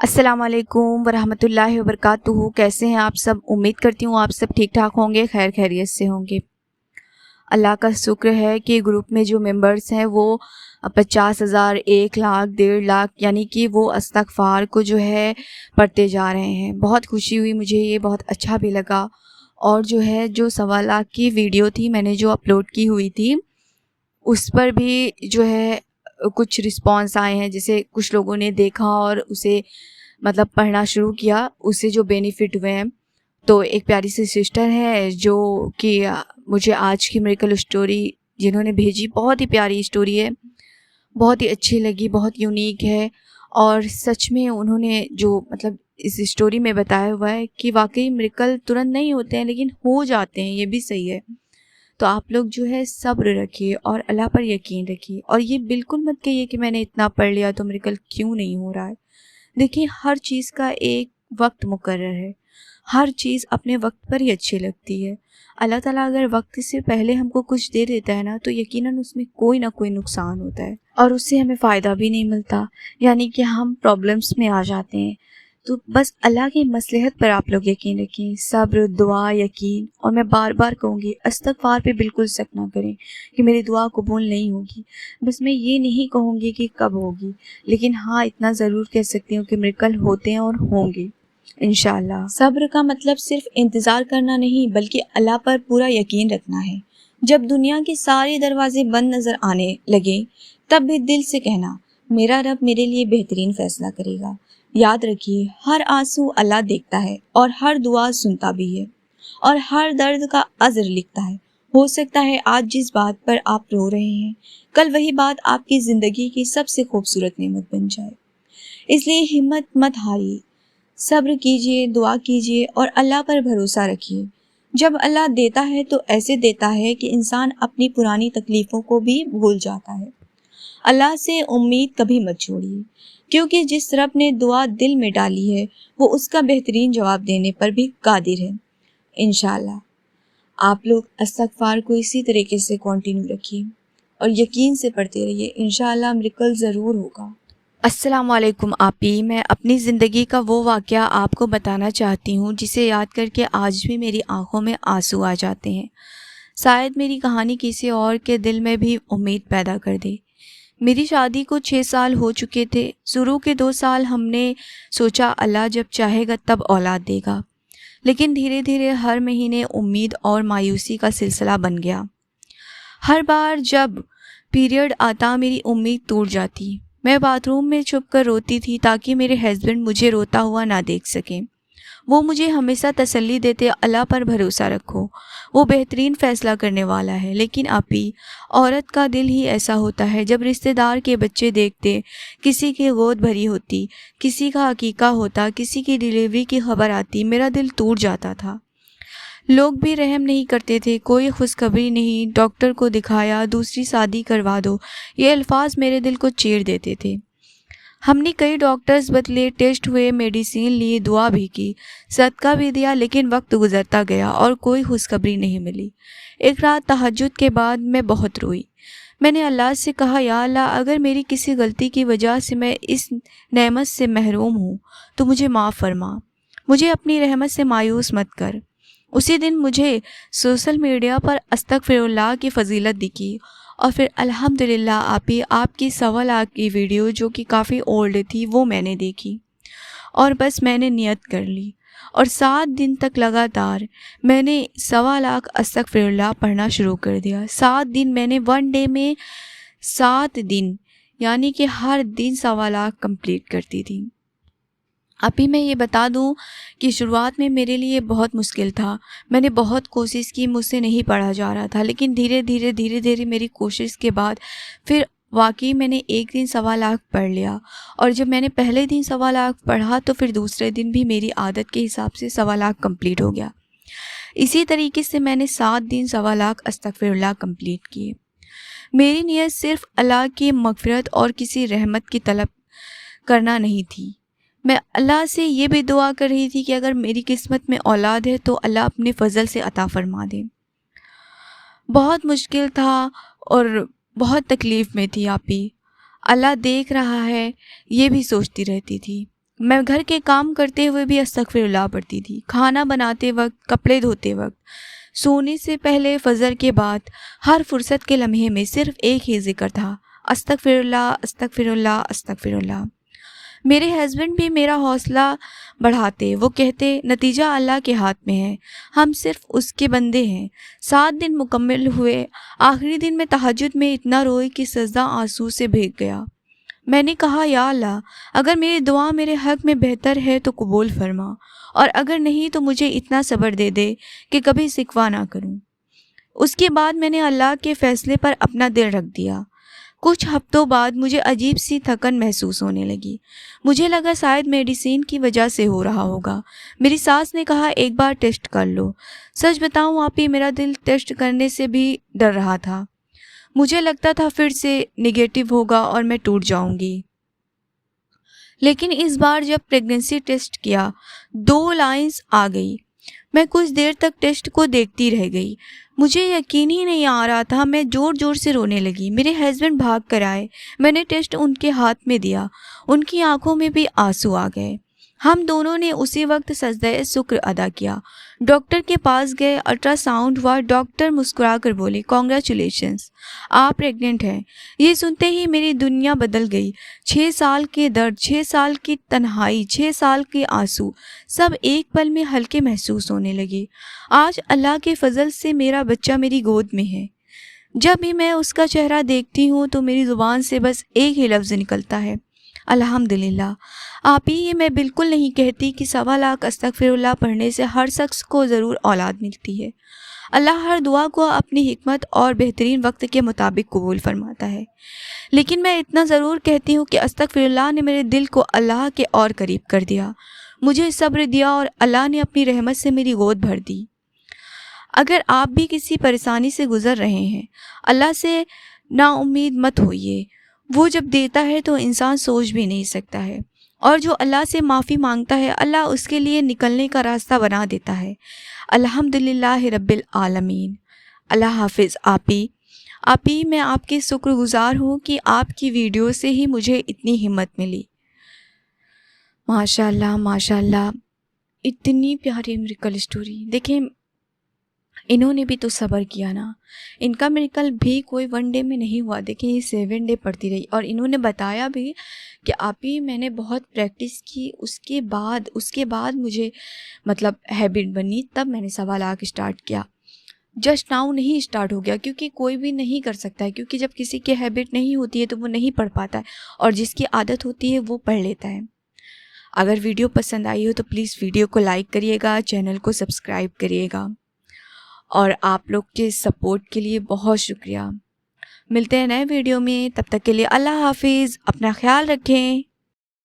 अस्सलाम वालेकुम वरहमतुल्लाहि वबरकातुहू। कैसे हैं आप सब? उम्मीद करती हूँ आप सब ठीक ठाक होंगे, खैर खैरियत से होंगे। अल्लाह का शुक्र है कि ग्रुप में जो मेंबर्स हैं वो 50,000, 1 लाख, 1.5 लाख यानी कि वो इस्तग़फ़ार को जो है पढ़ते जा रहे हैं। बहुत खुशी हुई मुझे, ये बहुत अच्छा भी लगा। और जो है जो 1.25 लाख की वीडियो थी मैंने जो अपलोड की हुई थी, उस पर भी जो है कुछ रिस्पॉन्स आए हैं। जैसे कुछ लोगों ने देखा और उसे मतलब पढ़ना शुरू किया, उससे जो बेनिफिट हुए हैं। तो एक प्यारी सी सिस्टर है जो कि मुझे आज की मिरेकल स्टोरी जिन्होंने भेजी, बहुत ही प्यारी स्टोरी है, बहुत ही अच्छी लगी, बहुत यूनिक है। और सच में उन्होंने जो मतलब इस स्टोरी में बताया हुआ है कि वाकई मिरेकल तुरंत नहीं होते हैं लेकिन हो जाते हैं, ये भी सही है। तो आप लोग जो है सब्र रखिए और अल्लाह पर यकीन रखिए, और ये बिल्कुल मत कहिए कि मैंने इतना पढ़ लिया तो मिरेकल क्यों नहीं हो रहा है। देखिए, हर चीज़ का एक वक्त मुकर्रर है, हर चीज़ अपने वक्त पर ही अच्छी लगती है। अल्लाह ताला अगर वक्त से पहले हमको कुछ दे देता है ना, तो यकीनन उसमें कोई ना कोई नुकसान होता है और उससे हमें फ़ायदा भी नहीं मिलता, यानी कि हम प्रॉब्लम्स में आ जाते हैं। तो बस अल्लाह की मसलहत पर आप लोग यकीन रखें, सब्र, दुआ, यकीन। और मैं बार बार कहूँगी, इस्तग़फ़ार पे बिल्कुल शक ना करें कि मेरी दुआ कबूल नहीं होगी। बस मैं ये नहीं कहूँगी कि कब होगी, लेकिन हाँ इतना ज़रूर कह सकती हूँ कि मिरेकल होते हैं और होंगे इंशाअल्लाह। सब्र का मतलब सिर्फ इंतज़ार करना नहीं, बल्कि अल्लाह पर पूरा यकीन रखना है। जब दुनिया के सारे दरवाजे बंद नज़र आने लगे, तब भी दिल से कहना, मेरा रब मेरे लिए बेहतरीन फ़ैसला करेगा। याद रखिए, हर आंसू अल्लाह देखता है और हर दुआ सुनता भी है और हर दर्द का अज़्र लिखता है। हो सकता है आज जिस बात पर आप रो रहे हैं, कल वही बात आपकी ज़िंदगी की सबसे खूबसूरत नेमत बन जाए। इसलिए हिम्मत मत हारिए, सब्र कीजिए, दुआ कीजिए और अल्लाह पर भरोसा रखिए। जब अल्लाह देता है तो ऐसे देता है कि इंसान अपनी पुरानी तकलीफ़ों को भी भूल जाता है। अल्लाह से उम्मीद कभी मत छोड़िए, क्योंकि जिस रब ने दुआ दिल में डाली है वो उसका बेहतरीन जवाब देने पर भी कादिर है। इंशाअल्लाह आप लोग इस्तग़फ़ार को इसी तरीके से कंटिन्यू रखिए और यकीन से पढ़ते रहिए, इंशाअल्लाह मिरेकल ज़रूर होगा। अस्सलाम वालेकुम आपी। मैं अपनी ज़िंदगी का वो वाक़या आपको बताना चाहती हूँ जिसे याद करके आज भी मेरी आँखों में आंसू आ जाते हैं। शायद मेरी कहानी किसी और के दिल में भी उम्मीद पैदा कर दे। मेरी शादी को 6 साल हो चुके थे। शुरू के 2 साल हमने सोचा अल्लाह जब चाहेगा तब औलाद देगा, लेकिन धीरे धीरे हर महीने उम्मीद और मायूसी का सिलसिला बन गया। हर बार जब पीरियड आता मेरी उम्मीद टूट जाती। मैं बाथरूम में छुप कर रोती थी ताकि मेरे हस्बैंड मुझे रोता हुआ ना देख सकें। वो मुझे हमेशा तसल्ली देते, अल्लाह पर भरोसा रखो, वो बेहतरीन फ़ैसला करने वाला है। लेकिन आपी, औरत का दिल ही ऐसा होता है, जब रिश्तेदार के बच्चे देखते, किसी की गोद भरी होती, किसी का अकीका होता, किसी की डिलीवरी की खबर आती, मेरा दिल टूट जाता था। लोग भी रहम नहीं करते थे, कोई खुशखबरी नहीं, डॉक्टर को दिखाया, दूसरी शादी करवा दो, ये अल्फाज मेरे दिल को चीर देते थे। हमने कई डॉक्टर्स बदले, टेस्ट हुए, मेडिसिन ली, दुआ भी की, सदका भी दिया, लेकिन वक्त गुजरता गया और कोई खुशखबरी नहीं मिली। एक रात तहज्जुद के बाद मैं बहुत रोई। मैंने अल्लाह से कहा, या अल्लाह, अगर मेरी किसी गलती की वजह से मैं इस नेमत से महरूम हूँ तो मुझे माफ़ फरमा, मुझे अपनी रहमत से मायूस मत कर। उसी दिन मुझे सोशल मीडिया पर अस्तगफिरुल्लाह की फ़जीलत दिखी और फिर अल्हम्दुलिल्लाह आपकी 1.25 लाख की वीडियो जो कि काफ़ी ओल्ड थी वो मैंने देखी और बस मैंने नियत कर ली और 7 दिन तक लगातार मैंने 1.25 लाख अस्तगफिरुल्लाह पढ़ना शुरू कर दिया। 7 दिन मैंने 1 डे में 7 दिन यानी कि हर दिन 1.25 लाख कंप्लीट करती थी। अभी मैं ये बता दूं कि शुरुआत में मेरे लिए बहुत मुश्किल था। मैंने बहुत कोशिश की, मुझसे नहीं पढ़ा जा रहा था, लेकिन धीरे धीरे मेरी कोशिश के बाद फिर वाकई मैंने एक दिन 1.25 लाख पढ़ लिया। और जब मैंने पहले दिन 1.25 लाख पढ़ा तो फिर दूसरे दिन भी मेरी आदत के हिसाब से 1.25 लाख कंप्लीट हो गया। इसी तरीके से मैंने 7 दिन 1.25 लाख अस्तगफिरुल्लाह कंप्लीट किए। मेरी नीयत सिर्फ अल्लाह की मग़फ़िरत और किसी रहमत की तलब करना नहीं थी। मैं अल्लाह से ये भी दुआ कर रही थी कि अगर मेरी किस्मत में औलाद है तो अल्लाह अपने फ़ज़ल से अता फ़रमा दे। बहुत मुश्किल था और बहुत तकलीफ़ में थी आपी। अल्लाह देख रहा है ये भी सोचती रहती थी। میں گھر کے کام کرتے ہوئے بھی استغفراللہ پڑھتی تھی، کھانا بناتے وقت، کپڑے دھوتے وقت، سونے سے پہلے، فجر کے بعد، ہر فرصت کے لمحے میں صرف ایک ہی ذکر تھا، استغفراللہ استغفراللہ استغفراللہ۔ میرے ہسبینڈ بھی میرا حوصلہ بڑھاتے، وہ کہتے نتیجہ اللہ کے ہاتھ میں ہے، ہم صرف اس کے بندے ہیں۔ 7 دن مکمل ہوئے، آخری دن میں تہجد میں اتنا روئی کہ سجدہ آنسو سے بھیگ گیا۔ میں نے کہا یا اللہ، اگر میری دعا میرے حق میں بہتر ہے تو قبول فرما، اور اگر نہیں تو مجھے اتنا صبر دے دے کہ کبھی شکوہ نہ کروں۔ اس کے بعد میں نے اللہ کے فیصلے پر اپنا دل رکھ دیا۔ کچھ ہفتوں بعد مجھے عجیب سی تھکن محسوس ہونے لگی۔ مجھے لگا شاید میڈیسین کی وجہ سے ہو رہا ہوگا۔ میری ساس نے کہا ایک بار ٹیسٹ کر لو۔ سچ بتاؤں آپی، میرا دل ٹیسٹ کرنے سے بھی ڈر رہا تھا۔ مجھے لگتا تھا پھر سے نگیٹو ہوگا اور میں ٹوٹ جاؤں گی۔ لیکن اس بار جب پریگننسی ٹیسٹ کیا، 2 لائنز آ گئی۔ میں کچھ دیر تک ٹیسٹ کو دیکھتی رہ گئی۔ مجھے یقین ہی نہیں آ رہا تھا، میں زور زور سے رونے لگی۔ میرے ہسبینڈ بھاگ کر آئے، میں نے ٹیسٹ ان کے ہاتھ میں دیا، ان کی آنکھوں میں بھی آنسو آ گئے۔ ہم دونوں نے اسی وقت سجدہ شکر ادا کیا۔ ڈاکٹر کے پاس گئے، الٹرا ساؤنڈ ہوا۔ ڈاکٹر مسکرا کر بولے کانگریچولیشنز، آپ پریگننٹ ہیں۔ یہ سنتے ہی میری دنیا بدل گئی۔ 6 سال کے درد، 6 سال کی تنہائی، 6 سال کے آنسو، سب ایک پل میں ہلکے محسوس ہونے لگے۔ آج اللہ کے فضل سے میرا بچہ میری گود میں ہے۔ جب بھی میں اس کا چہرہ دیکھتی ہوں تو میری زبان سے بس ایک ہی لفظ نکلتا ہے، الحمدللہ۔ آپ ہی یہ میں بالکل نہیں کہتی کہ 1.25 لاکھ استغفراللہ پڑھنے سے ہر شخص کو ضرور اولاد ملتی ہے۔ اللہ ہر دعا کو اپنی حکمت اور بہترین وقت کے مطابق قبول فرماتا ہے۔ لیکن میں اتنا ضرور کہتی ہوں کہ استغفراللہ نے میرے دل کو اللہ کے اور قریب کر دیا، مجھے صبر دیا اور اللہ نے اپنی رحمت سے میری گود بھر دی۔ اگر آپ بھی کسی پریشانی سے گزر رہے ہیں، اللہ سے نا امید مت ہوئیے۔ وہ جب دیتا ہے تو انسان سوچ بھی نہیں سکتا ہے، اور جو اللہ سے معافی مانگتا ہے اللہ اس کے لیے نکلنے کا راستہ بنا دیتا ہے۔ الحمدللہ رب العالمین۔ اللہ حافظ آپی، میں آپ کی شکر گزار ہوں کہ آپ کی ویڈیو سے ہی مجھے اتنی ہمت ملی۔ ماشاء اللہ ماشاء اللہ، اتنی پیاری میریکل اسٹوری۔ دیکھیں انہوں نے بھی تو صبر کیا نا، ان کا میریکل بھی کوئی 1 ڈے میں نہیں ہوا۔ دیکھیں یہ 7 ڈے پڑتی رہی، اور انہوں نے بتایا بھی کہ آپی میں نے بہت پریکٹس کی، اس کے بعد مجھے مطلب ہیبٹ بنی، تب میں نے 1.25 لاکھ اسٹارٹ کیا۔ جسٹ ناؤ نہیں اسٹارٹ ہو گیا، کیونکہ کوئی بھی نہیں کر سکتا ہے، کیونکہ جب کسی کی ہیبٹ نہیں ہوتی ہے تو وہ نہیں پڑھ پاتا ہے، اور جس کی عادت ہوتی ہے وہ پڑھ لیتا ہے۔ اگر ویڈیو پسند آئی ہو تو پلیز ویڈیو کو لائک کریے گا، چینل کو سبسکرائب کریے گا، اور آپ لوگ کے سپورٹ کے لیے بہت شکریہ۔ ملتے ہیں نئے ویڈیو میں، تب تک کے لیے اللہ حافظ، اپنا خیال رکھیں۔